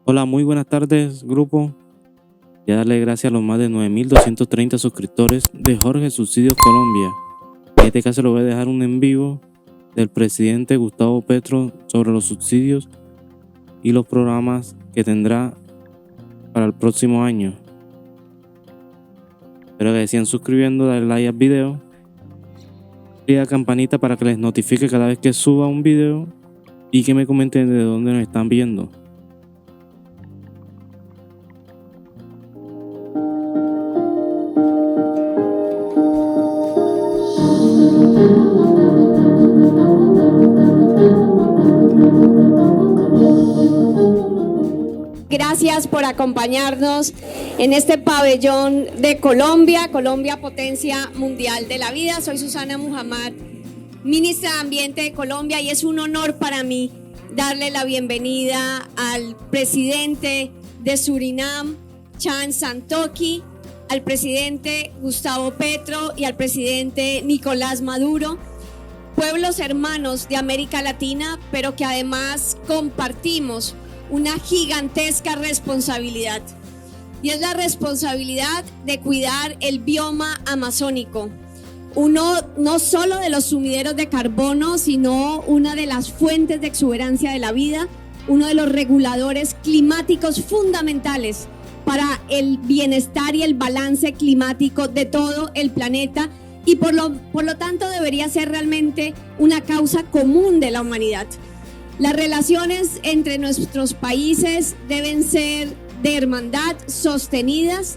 Hola, muy buenas tardes, grupo. Y a darle gracias a los más de 9.230 suscriptores de Jorge Subsidios Colombia. En este caso, le voy a dejar un en vivo del presidente Gustavo Petro sobre los subsidios y los programas que tendrá para el próximo año. Espero que sigan suscribiendo, darle like al video y la campanita para que les notifique cada vez que suba un video y que me comenten de dónde nos están viendo. Gracias por acompañarnos en este pabellón de Colombia, potencia mundial de la vida. Soy Susana Muhammad, ministra de Ambiente de Colombia, y es un honor para mí darle la bienvenida al presidente de Surinam, Chan Santokhi, al presidente Gustavo Petro y al presidente Nicolás Maduro, pueblos hermanos de América Latina, pero que además compartimos una gigantesca responsabilidad, y es la responsabilidad de cuidar el bioma amazónico, uno no solo de los sumideros de carbono, sino una de las fuentes de exuberancia de la vida, uno de los reguladores climáticos fundamentales para el bienestar y el balance climático de todo el planeta, y por lo tanto debería ser realmente una causa común de la humanidad. Las relaciones entre nuestros países deben ser de hermandad, sostenidas,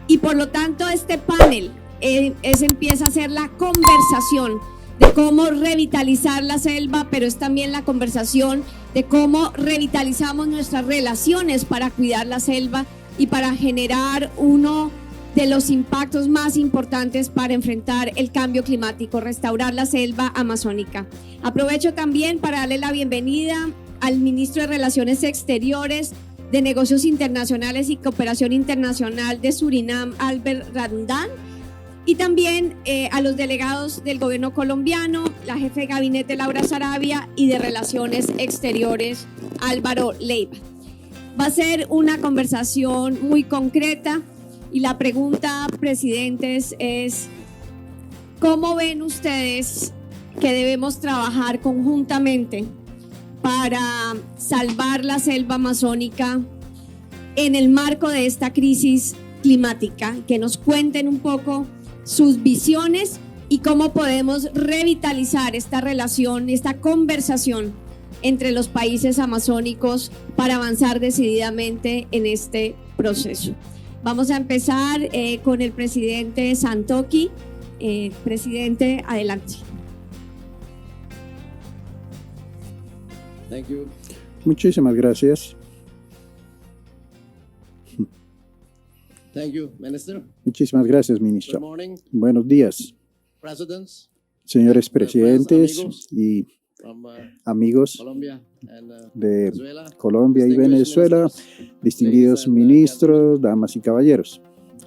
y por lo tanto este panel empieza a ser la conversación de cómo revitalizar la selva, pero es también la conversación de cómo revitalizamos nuestras relaciones para cuidar la selva y para generar uno de los impactos más importantes para enfrentar el cambio climático, restaurar la selva amazónica. Aprovecho también para darle la bienvenida al ministro de Relaciones Exteriores, de Negocios Internacionales y Cooperación Internacional de Surinam, Albert Randan, y también a los delegados del gobierno colombiano, la jefe de gabinete Laura Sarabia, y de Relaciones Exteriores Álvaro Leiva. Va a ser una conversación muy concreta. Y la pregunta, presidentes, es: ¿cómo ven ustedes que debemos trabajar conjuntamente para salvar la selva amazónica en el marco de esta crisis climática? Que nos cuenten un poco sus visiones y cómo podemos revitalizar esta relación, esta conversación entre los países amazónicos para avanzar decididamente en este proceso. Vamos a empezar con el presidente Santokhi. Presidente, adelante. Thank you. Muchísimas gracias. Thank you, Minister. Muchísimas gracias, ministro. Good morning, Buenos días, presidents señores friends, presidentes amigos. y from amigos Colombia and de Venezuela. Colombia y Venezuela, distinguidos ministros, damas y caballeros.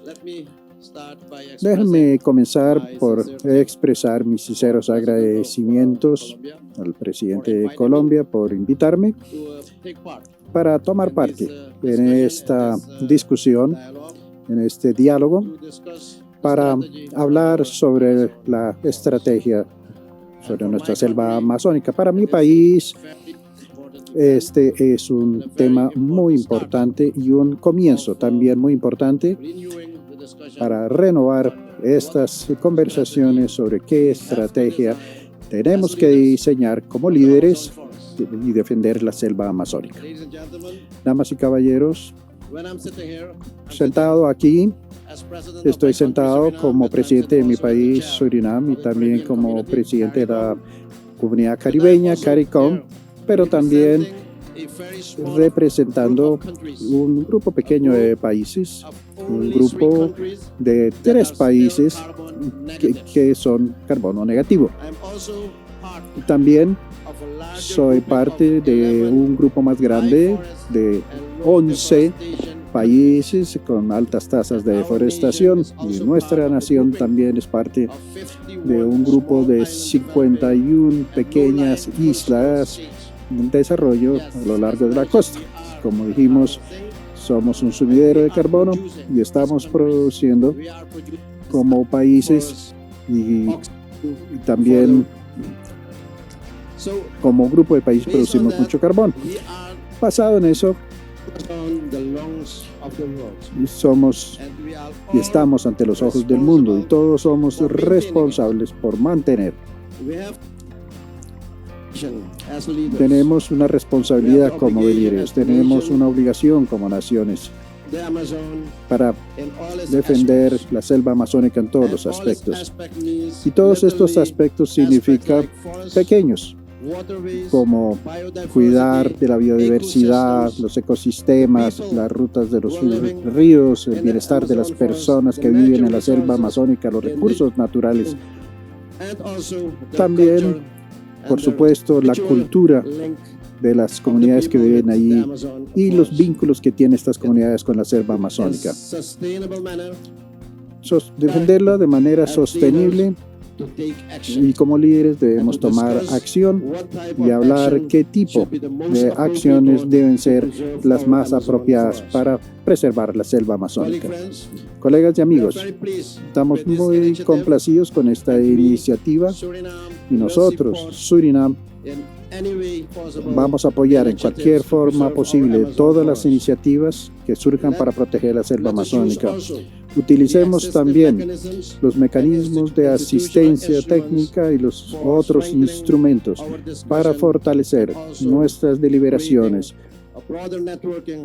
Let me start by Déjenme expressing comenzar my por sincere expresar mis sinceros agradecimientos Colombia al presidente de Colombia por invitarme to take part para tomar in parte this en discussion, esta in this, discusión, dialogue, en este diálogo, to discuss the para strategy hablar for sobre Amazon la forest. estrategia And sobre for nuestra my selva country, amazónica. Para mi it is país, very important event este es un tema muy importante y un comienzo también muy importante renewing the discussion para renovar estas conversaciones sobre qué estrategia tenemos que diseñar como líderes y defender la selva amazónica. Ladies and gentlemen, Damas y caballeros, when I'm sitting here, I'm sentado aquí, as president of estoy my country, sentado Suriname, como and I'm presidente de mi also the país, chair Surinam, y of the también Caribbean como Community, presidente de la CARICOM, comunidad caribeña, CARICOM, pero también representando un grupo pequeño de países, un grupo de 3 países que son carbono negativo. También soy parte de un grupo más grande de 11 países con altas tasas de deforestación, y nuestra nación también es parte de un grupo de 51 pequeñas islas en desarrollo a lo largo de la costa. Como dijimos, somos un sumidero de carbono y estamos produciendo como países y también como grupo de países producimos mucho carbón. Basado en eso, somos y estamos ante los ojos del mundo y todos somos responsables por mantener. Tenemos una responsabilidad como líderes, tenemos una obligación como naciones para defender la selva amazónica en todos los aspectos. Y todos estos aspectos significan pequeños, como cuidar de la biodiversidad, los ecosistemas, las rutas de los ríos, el bienestar de las personas que viven en la selva amazónica, los recursos naturales. También, por supuesto, la cultura de las comunidades que viven allí y los vínculos que tienen estas comunidades con la selva amazónica. Defenderla de manera sostenible, y como líderes debemos tomar acción y hablar qué tipo de acciones deben ser las más apropiadas para preservar la selva amazónica. Colegas y amigos, estamos muy complacidos con esta iniciativa y nosotros, Surinam, vamos a apoyar en cualquier forma posible todas las iniciativas que surjan para proteger la selva amazónica. Utilicemos también los mecanismos de asistencia técnica y los otros instrumentos para fortalecer nuestras deliberaciones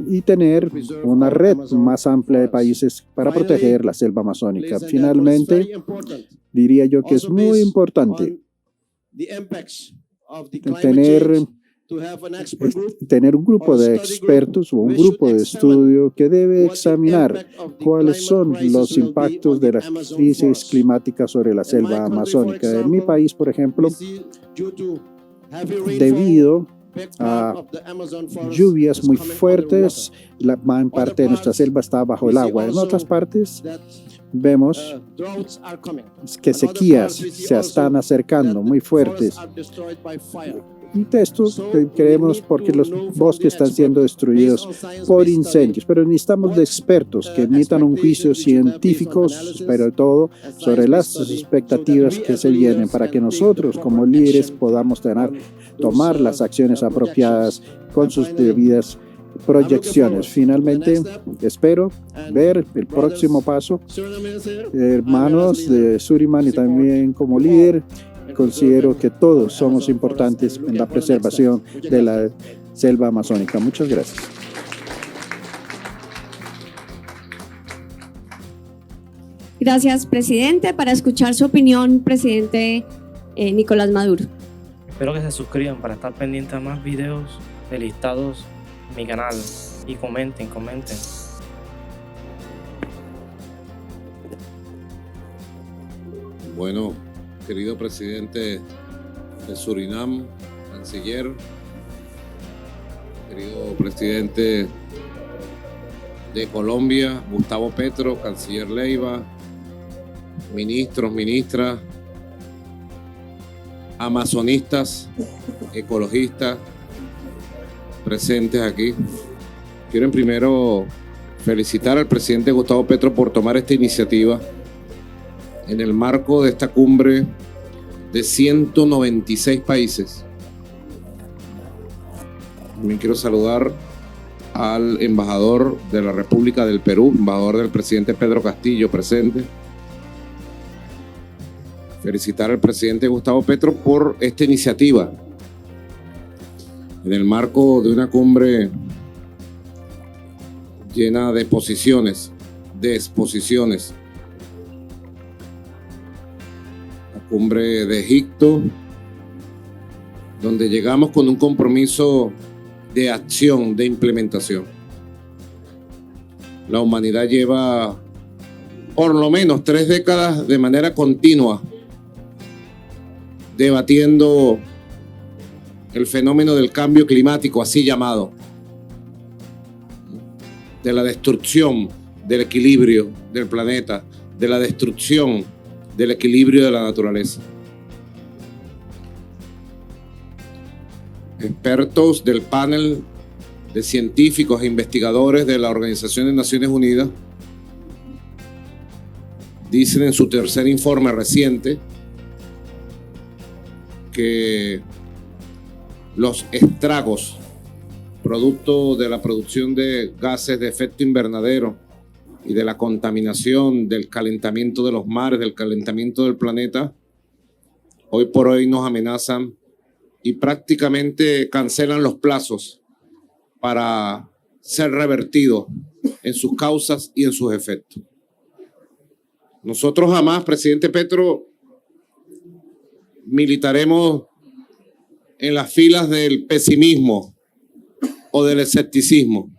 y tener una red más amplia de países para proteger la selva amazónica. Finalmente, diría yo que es muy importante tener un grupo de expertos o un grupo de estudio que debe examinar cuáles son los impactos de la crisis climática sobre la selva amazónica. En mi país, por ejemplo, debido a lluvias muy fuertes, la gran parte de nuestra selva está bajo el agua. En otras partes vemos que sequías se están acercando muy fuertes. Y esto creemos porque los bosques están siendo destruidos por incendios, pero necesitamos de expertos que emitan un juicio científico, sobre todo sobre las expectativas que se vienen, para que nosotros como líderes podamos tomar las acciones apropiadas con sus debidas proyecciones. Finalmente, espero ver el próximo paso, hermanos de Surinam, y también como líder considero que todos somos importantes en la preservación de la selva amazónica. Muchas gracias. Gracias, presidente. Para escuchar su opinión, presidente Nicolás Maduro. Espero que se suscriban para estar pendientes a más videos de listados en mi canal y comenten. Bueno, querido presidente de Surinam, canciller, querido presidente de Colombia, Gustavo Petro, canciller Leiva, ministros, ministras, amazonistas, ecologistas presentes aquí. Quiero primero felicitar al presidente Gustavo Petro por tomar esta iniciativa en el marco de esta cumbre de 196 países. También quiero saludar al embajador de la República del Perú, embajador del presidente Pedro Castillo presente. Felicitar al presidente Gustavo Petro por esta iniciativa en el marco de una cumbre llena de posiciones, de exposiciones. La cumbre de Egipto, donde llegamos con un compromiso de acción, de implementación. La humanidad lleva por lo menos 3 décadas de manera continua debatiendo el fenómeno del cambio climático, así llamado, de la destrucción del equilibrio del planeta, de la destrucción del equilibrio de la naturaleza. Expertos del panel de científicos e investigadores de la Organización de Naciones Unidas dicen en su tercer informe reciente que los estragos producto de la producción de gases de efecto invernadero y de la contaminación, del calentamiento de los mares, del calentamiento del planeta, hoy por hoy nos amenazan y prácticamente cancelan los plazos para ser revertidos en sus causas y en sus efectos. Nosotros jamás, presidente Petro, militaremos en las filas del pesimismo o del escepticismo.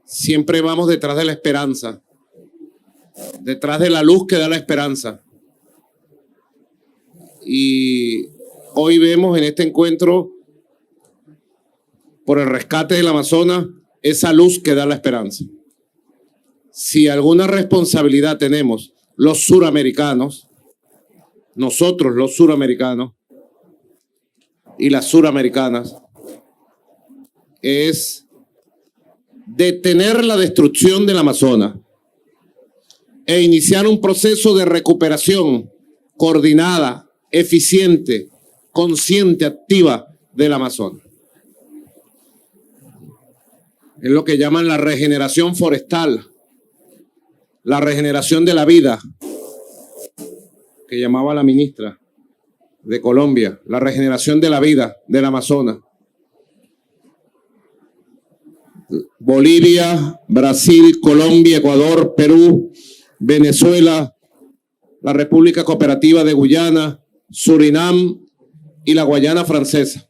Siempre vamos detrás de la esperanza, detrás de la luz que da la esperanza. Y hoy vemos en este encuentro por el rescate del Amazonas esa luz que da la esperanza. Si alguna responsabilidad tenemos los suramericanos, nosotros los suramericanos y las suramericanas, es detener la destrucción del Amazonas e iniciar un proceso de recuperación coordinada, eficiente, consciente, activa del Amazonas. Es lo que llaman la regeneración forestal, la regeneración de la vida, que llamaba la ministra de Colombia, la regeneración de la vida del Amazonas. Bolivia, Brasil, Colombia, Ecuador, Perú, Venezuela, la República Cooperativa de Guyana, Surinam y la Guayana Francesa.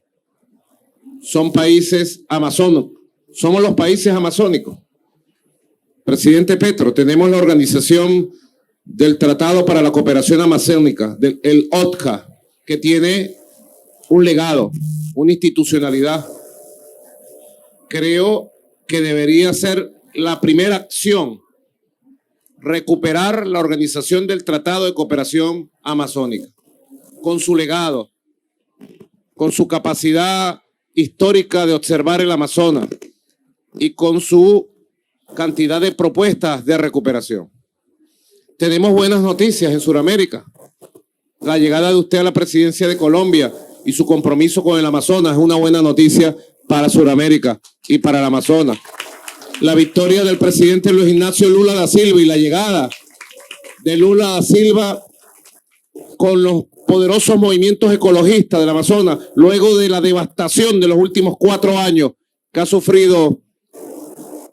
Son países amazónicos. Somos los países amazónicos. Presidente Petro, tenemos la organización del Tratado para la Cooperación Amazónica, el OTCA, que tiene un legado, una institucionalidad. Creo que debería ser la primera acción recuperar la organización del Tratado de Cooperación Amazónica, con su legado, con su capacidad histórica de observar el Amazonas y con su cantidad de propuestas de recuperación. Tenemos buenas noticias en Sudamérica. La llegada de usted a la presidencia de Colombia y su compromiso con el Amazonas es una buena noticia para Sudamérica y para el Amazonas. La victoria del presidente Luis Ignacio Lula da Silva y la llegada de Lula da Silva con los poderosos movimientos ecologistas del Amazonas, luego de la devastación de los últimos 4 años que ha sufrido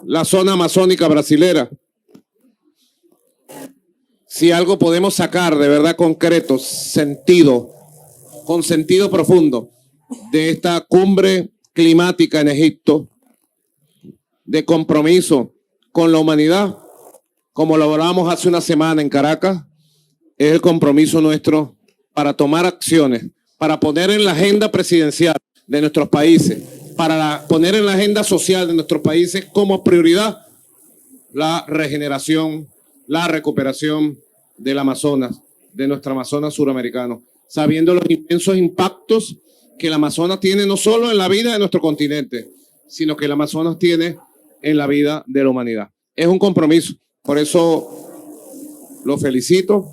la zona amazónica brasilera. Si algo podemos sacar de verdad concreto, con sentido profundo, de esta cumbre climática en Egipto, de compromiso con la humanidad, como lo hablábamos hace una semana en Caracas, es el compromiso nuestro para tomar acciones, para poner en la agenda presidencial de nuestros países, para poner en la agenda social de nuestros países como prioridad la regeneración, la recuperación del Amazonas, de nuestro Amazonas suramericano, sabiendo los inmensos impactos que el Amazonas tiene no solo en la vida de nuestro continente, sino que el Amazonas tiene en la vida de la humanidad. Es un compromiso, por eso lo felicito,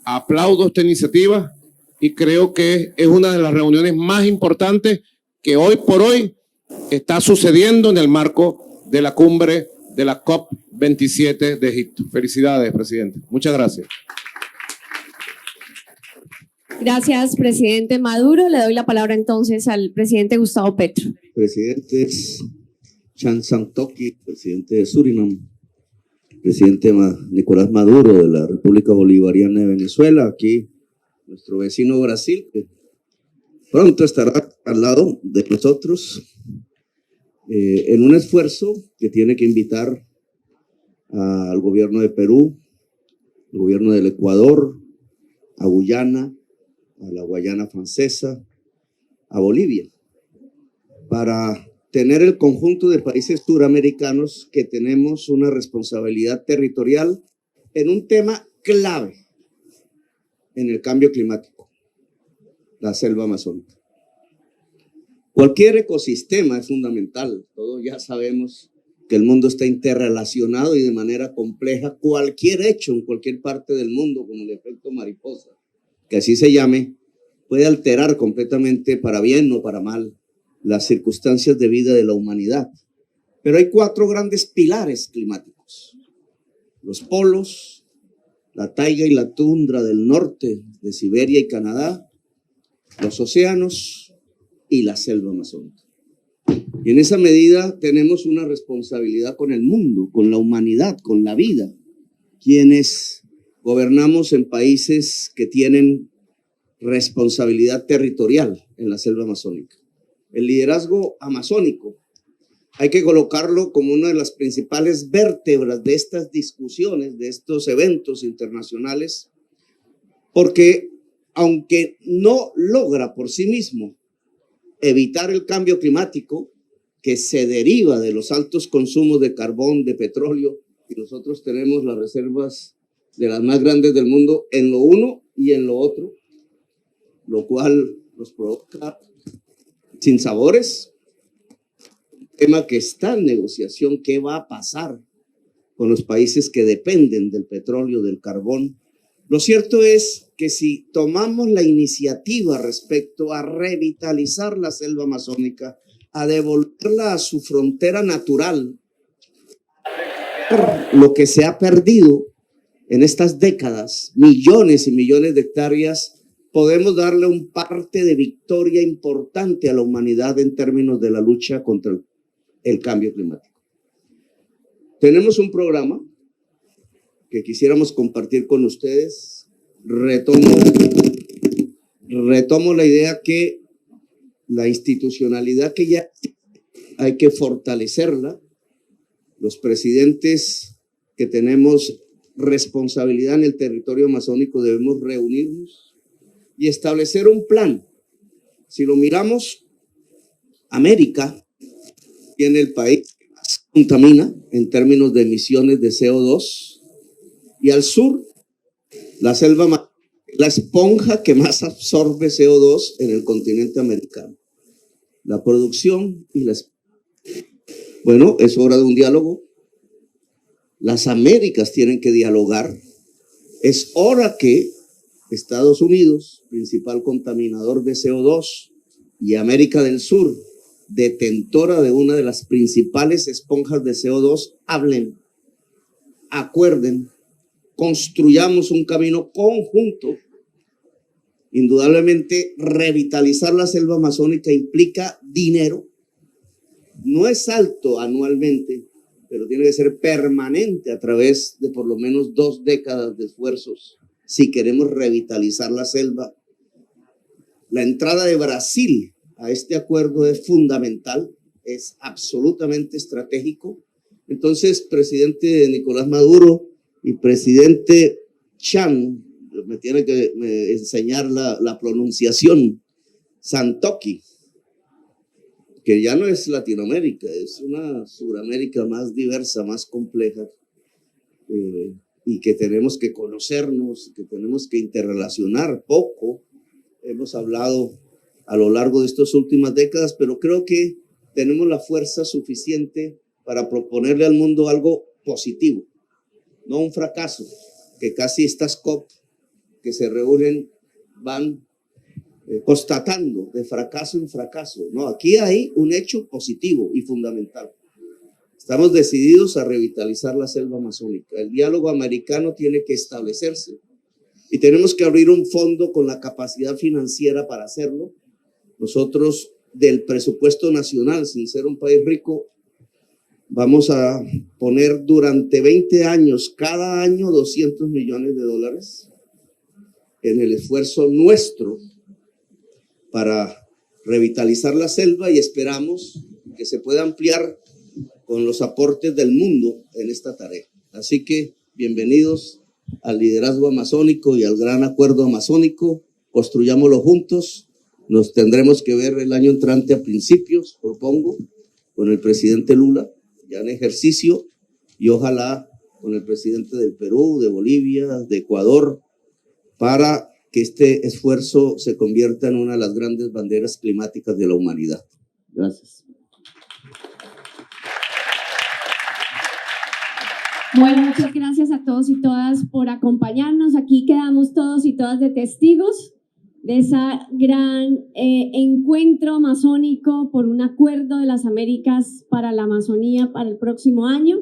aplaudo esta iniciativa y creo que es una de las reuniones más importantes que hoy por hoy está sucediendo en el marco de la cumbre de la COP27 de Egipto. Felicidades, presidente. Muchas gracias. Gracias, presidente Maduro. Le doy la palabra entonces al presidente Gustavo Petro. Presidentes Chan Santoki, presidente de Surinam, presidente Nicolás Maduro de la República Bolivariana de Venezuela, aquí nuestro vecino Brasil, que pronto estará al lado de nosotros en un esfuerzo que tiene que invitar al gobierno de Perú, al gobierno del Ecuador, a Guyana, a la Guayana Francesa, a Bolivia, para tener el conjunto de países suramericanos que tenemos una responsabilidad territorial en un tema clave en el cambio climático, la selva amazónica. Cualquier ecosistema es fundamental. Todos ya sabemos que el mundo está interrelacionado y de manera compleja. Cualquier hecho en cualquier parte del mundo, como el efecto mariposa, que así se llame, puede alterar completamente, para bien o para mal, las circunstancias de vida de la humanidad. Pero hay 4 grandes pilares climáticos: los polos, la taiga y la tundra del norte de Siberia y Canadá, los océanos y la selva amazónica. Y en esa medida tenemos una responsabilidad con el mundo, con la humanidad, con la vida, quienes gobernamos en países que tienen responsabilidad territorial en la selva amazónica. El liderazgo amazónico hay que colocarlo como una de las principales vértebras de estas discusiones, de estos eventos internacionales, porque aunque no logra por sí mismo evitar el cambio climático que se deriva de los altos consumos de carbón, de petróleo, y nosotros tenemos las reservas de las más grandes del mundo en lo uno y en lo otro, lo cual nos provoca sinsabores. Tema que está en negociación, ¿qué va a pasar con los países que dependen del petróleo, del carbón? Lo cierto es que si tomamos la iniciativa respecto a revitalizar la selva amazónica, a devolverla a su frontera natural, lo que se ha perdido en estas décadas, millones y millones de hectáreas, podemos darle un parte de victoria importante a la humanidad en términos de la lucha contra el cambio climático. Tenemos un programa que quisiéramos compartir con ustedes. Retomo la idea que la institucionalidad que ya hay que fortalecerla. Los presidentes que tenemos responsabilidad en el territorio amazónico debemos reunirnos y establecer un plan. Si lo miramos, América tiene el país que más contamina en términos de emisiones de CO2, y al sur, la selva, la esponja que más absorbe CO2 en el continente americano. La producción y la... Bueno, es hora de un diálogo. Las Américas tienen que dialogar. Es hora que Estados Unidos, principal contaminador de CO2, y América del Sur, detentora de una de las principales esponjas de CO2, hablen, acuerden, construyamos un camino conjunto. Indudablemente, revitalizar la selva amazónica implica dinero. No es alto anualmente, pero tiene que ser permanente a través de por lo menos 2 décadas de esfuerzos si queremos revitalizar la selva. La entrada de Brasil a este acuerdo es fundamental, es absolutamente estratégico. Entonces, presidente Nicolás Maduro y presidente Chan, me tiene que enseñar la pronunciación, Santoki, que ya no es Latinoamérica, es una Suramérica más diversa, más compleja, y que tenemos que conocernos, que tenemos que interrelacionar poco. Hemos hablado a lo largo de estas últimas décadas, pero creo que tenemos la fuerza suficiente para proponerle al mundo algo positivo, no un fracaso, que casi estas COP que se reúnen van constatando de fracaso en fracaso. No, aquí hay un hecho positivo y fundamental. Estamos decididos a revitalizar la selva amazónica. El diálogo americano tiene que establecerse y tenemos que abrir un fondo con la capacidad financiera para hacerlo. Nosotros, del presupuesto nacional, sin ser un país rico, vamos a poner durante 20 años, cada año, $200 millones en el esfuerzo nuestro para revitalizar la selva, y esperamos que se pueda ampliar con los aportes del mundo en esta tarea. Así que bienvenidos al liderazgo amazónico y al gran acuerdo amazónico. Construyámoslo juntos. Nos tendremos que ver el año entrante a principios, propongo, con el presidente Lula, ya en ejercicio, y ojalá con el presidente del Perú, de Bolivia, de Ecuador, para que este esfuerzo se convierta en una de las grandes banderas climáticas de la humanidad. Gracias. Bueno, muchas gracias a todos y todas por acompañarnos. Aquí quedamos todos y todas de testigos de ese gran encuentro amazónico por un acuerdo de las Américas para la Amazonía para el próximo año.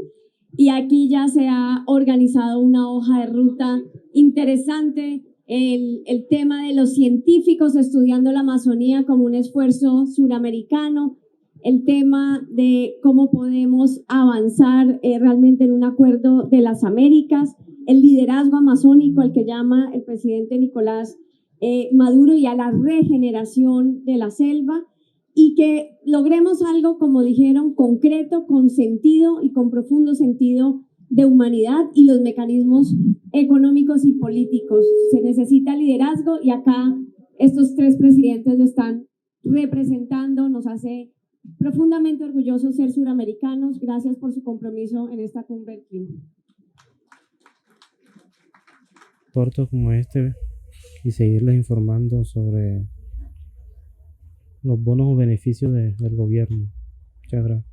Y aquí ya se ha organizado una hoja de ruta interesante, el tema de los científicos estudiando la Amazonía como un esfuerzo suramericano, el tema de cómo podemos avanzar realmente en un acuerdo de las Américas, el liderazgo amazónico al que llama el presidente Nicolás Maduro y a la regeneración de la selva, y que logremos algo, como dijeron, concreto, con sentido y con profundo sentido de humanidad y los mecanismos económicos y políticos. Se necesita liderazgo y acá estos tres presidentes lo están representando. Nos hace profundamente orgullosos ser suramericanos. Gracias por su compromiso en esta cumbre del clima. Cortos como este y seguirles informando sobre los bonos o beneficios del gobierno. Muchas gracias.